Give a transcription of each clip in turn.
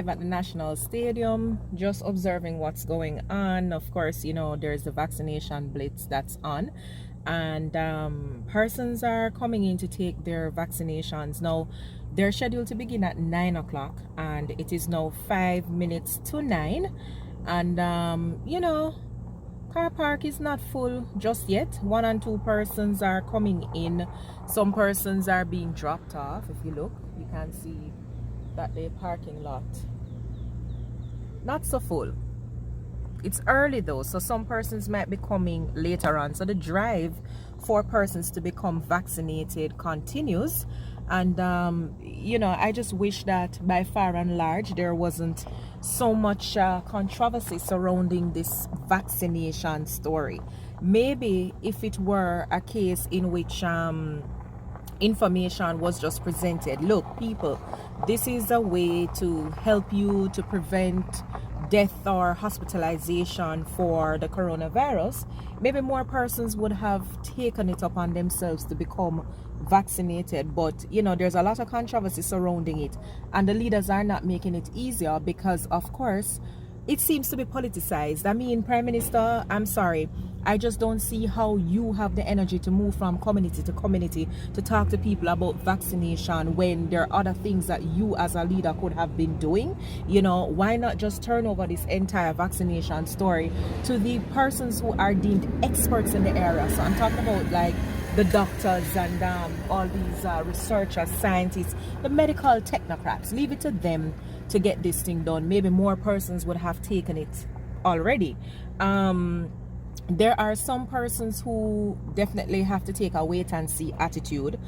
live at the National Stadium, just observing what's going on. Of course, you know, there's the vaccination blitz that's on, and persons are coming in to take their vaccinations. Now, they're scheduled to begin at 9 o'clock, and it is now 5 minutes to 9. And, you know, car park is not full just yet. 1 and 2 persons are coming in. Some persons are being dropped off. If you look, you can see that the parking lot not so full. It's early though, so some persons might be coming later on. So the drive for persons to become vaccinated continues. And you know, I just wish that by far and large there wasn't so much controversy surrounding this vaccination story. Maybe if it were a case in which information was just presented, look people, this is a way to help you to prevent death or hospitalization for the coronavirus, maybe more persons would have taken it upon themselves to become vaccinated. But you know, there's a lot of controversy surrounding it, and the leaders are not making it easier because of course it seems to be politicized. I mean, Prime Minister, I'm sorry, I just don't see how you have the energy to move from community to community to talk to people about vaccination when there are other things that you as a leader could have been doing. You know, why not just turn over this entire vaccination story to the persons who are deemed experts in the area? So I'm talking about like the doctors and all these researchers, scientists, the medical technocrats. Leave it to them to get this thing done. Maybe more persons would have taken it already. There are some persons who definitely have to take a wait and see attitude,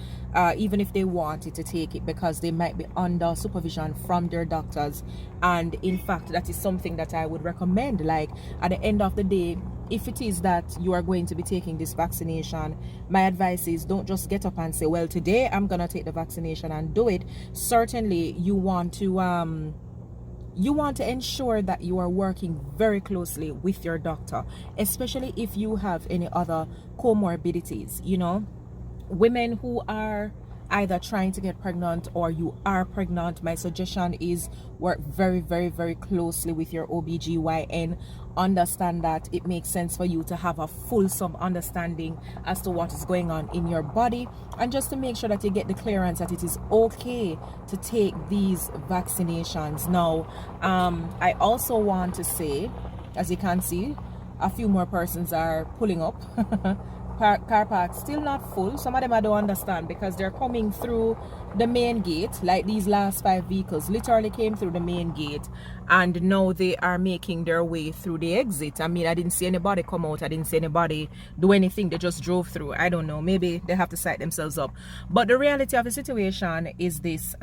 even if they wanted to take it, because they might be under supervision from their doctors. And in fact, that is something that I would recommend. Like at the end of the day, if it is that you are going to be taking this vaccination, my advice is don't just get up and say, well, today I'm gonna take the vaccination and do it. Certainly you want to ensure that you are working very closely with your doctor, especially if you have any other comorbidities. You know, women who are either trying to get pregnant or you are pregnant, my suggestion is work very, very, very closely with your OBGYN. Understand that it makes sense for you to have a fulsome understanding as to what is going on in your body, and just to make sure that you get the clearance that it is okay to take these vaccinations. Now, I also want to say, as you can see, a few more persons are pulling up. Car park still not full. Some of them I don't understand, because they're coming through the main gate. Like these last 5 vehicles literally came through the main gate, and now they are making their way through the exit. I mean, I didn't see anybody come out, I didn't see anybody do anything. They just drove through. I don't know, maybe they have to psych themselves up. But the reality of the situation is this.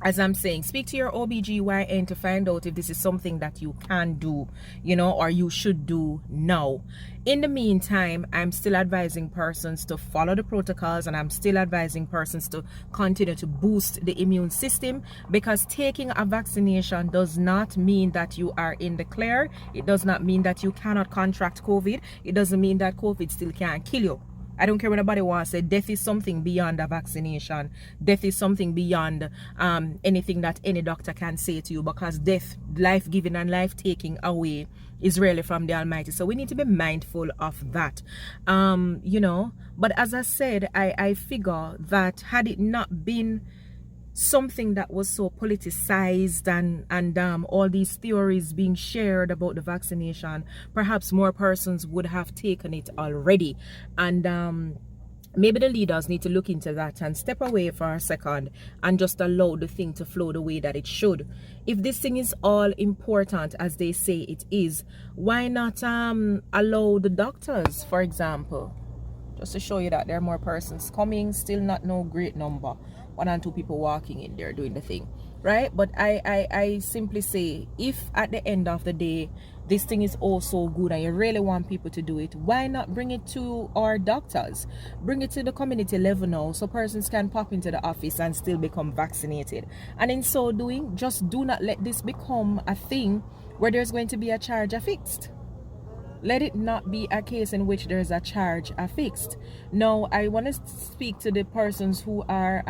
As I'm saying, speak to your OBGYN to find out if this is something that you can do, you know, or you should do now. In the meantime, I'm still advising persons to follow the protocols, and I'm still advising persons to continue to boost the immune system, because taking a vaccination does not mean that you are in the clear. It does not mean that you cannot contract COVID. It doesn't mean that COVID still can't kill you. I don't care what anybody wants to say. Death is something beyond a vaccination. Death is something beyond anything that any doctor can say to you, because death, life-giving and life-taking away, is really from the Almighty. So we need to be mindful of that. You know, but as I said, I figure that had it not been something that was so politicized and all these theories being shared about the vaccination, perhaps more persons would have taken it already. And maybe the leaders need to look into that and step away for a second and just allow the thing to flow the way that it should. If this thing is all important as they say it is, why not allow the doctors, for example, just to show you that there are more persons coming, still not no great number, 1 and 2 people walking in there doing the thing, right? But I simply say, if at the end of the day this thing is also good and you really want people to do it, why not bring it to our doctors? Bring it to the community level now, so persons can pop into the office and still become vaccinated. And in so doing, just do not let this become a thing where there's going to be a charge affixed. Let it not be a case in which there's a charge affixed. Now, I want to speak to the persons who are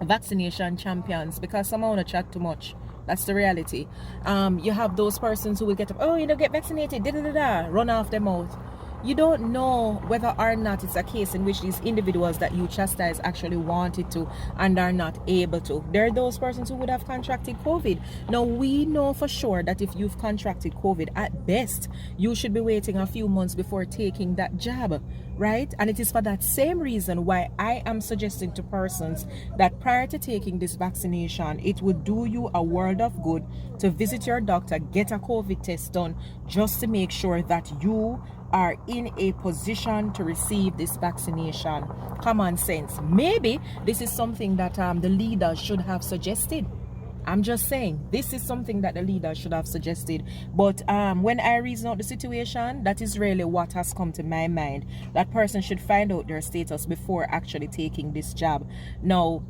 vaccination champions, because some want to chat too much That's the reality. You have those persons who will get up, oh, you don't get vaccinated, da da da da, run off their mouth. You don't know whether or not it's a case in which these individuals that you chastise actually wanted to and are not able to. There are those persons who would have contracted COVID. Now, we know for sure that if you've contracted COVID, at best, you should be waiting a few months before taking that jab, right? And it is for that same reason why I am suggesting to persons that prior to taking this vaccination, it would do you a world of good to visit your doctor, get a COVID test done, just to make sure that you are in a position to receive this vaccination. Common sense. Maybe this is something that the leaders should have suggested. I'm just saying, this is something that the leaders should have suggested. But when I reason out the situation, that is really what has come to my mind. That person should find out their status before actually taking this jab. Now,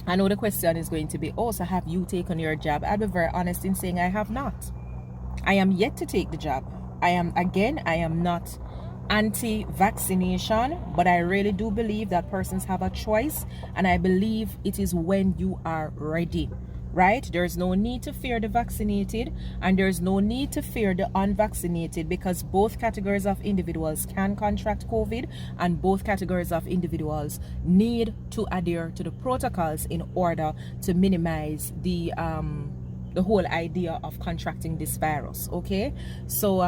I know the question is going to be, oh, so have you taken your jab? I'll be very honest in saying I have not. I am yet to take the jab. I am not anti-vaccination, but I really do believe that persons have a choice, and I believe it is when you are ready, right? There's no need to fear the vaccinated, and there's no need to fear the unvaccinated, because both categories of individuals can contract COVID, and both categories of individuals need to adhere to the protocols in order to minimize the whole idea of contracting this virus. Okay, so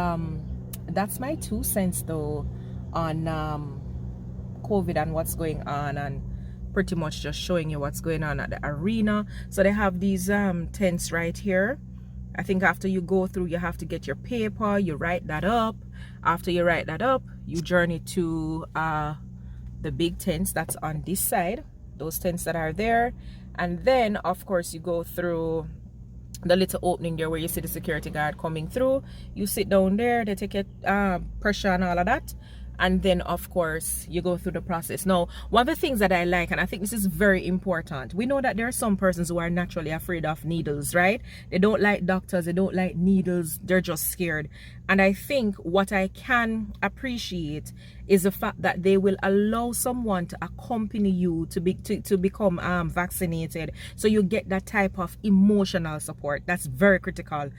that's my 2 cents though on COVID and what's going on, and pretty much just showing you what's going on at the arena. So they have these tents right here. I think after you go through, you have to get your paper, you write that up. After you write that up, you journey to the big tents that's on this side, those tents that are there, and then of course you go through the little opening there where you see the security guard coming through. You sit down there, they take your pressure and all of that, and then of course you go through the process. Now, one of the things that I like, and I think this is very important, we know that there are some persons who are naturally afraid of needles, right? They don't like doctors, they don't like needles, they're just scared. And I think what I can appreciate is the fact that they will allow someone to accompany you to become vaccinated, so you get that type of emotional support. That's very critical.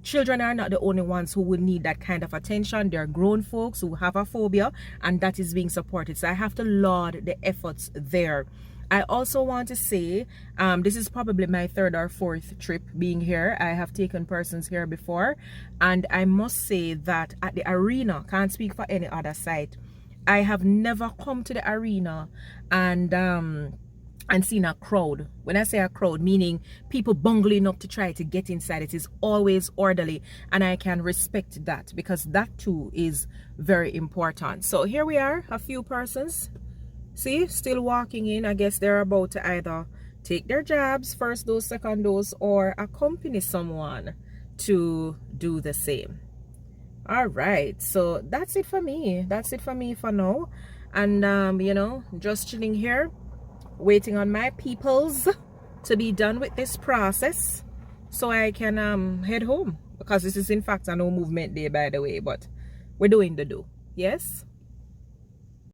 Children are not the only ones who would need that kind of attention. There are grown folks who have a phobia, and that is being supported. So I have to laud the efforts there. I also want to say, this is probably my 3rd or 4th trip being here. I have taken persons here before, and I must say that at the arena, can't speak for any other site, I have never come to the arena and seen a crowd. When I say a crowd, meaning people bungling up to try to get inside. It is always orderly, and I can respect that, because that too is very important. So here we are, a few persons, see, still walking in. I guess they're about to either take their jabs, first dose, second dose, or accompany someone to do the same. All right, so that's it for me. That's it for me for now. And you know, just chilling here, waiting on my peoples to be done with this process so I can head home, because this is in fact a no movement day, by the way, but we're doing the do. Yes.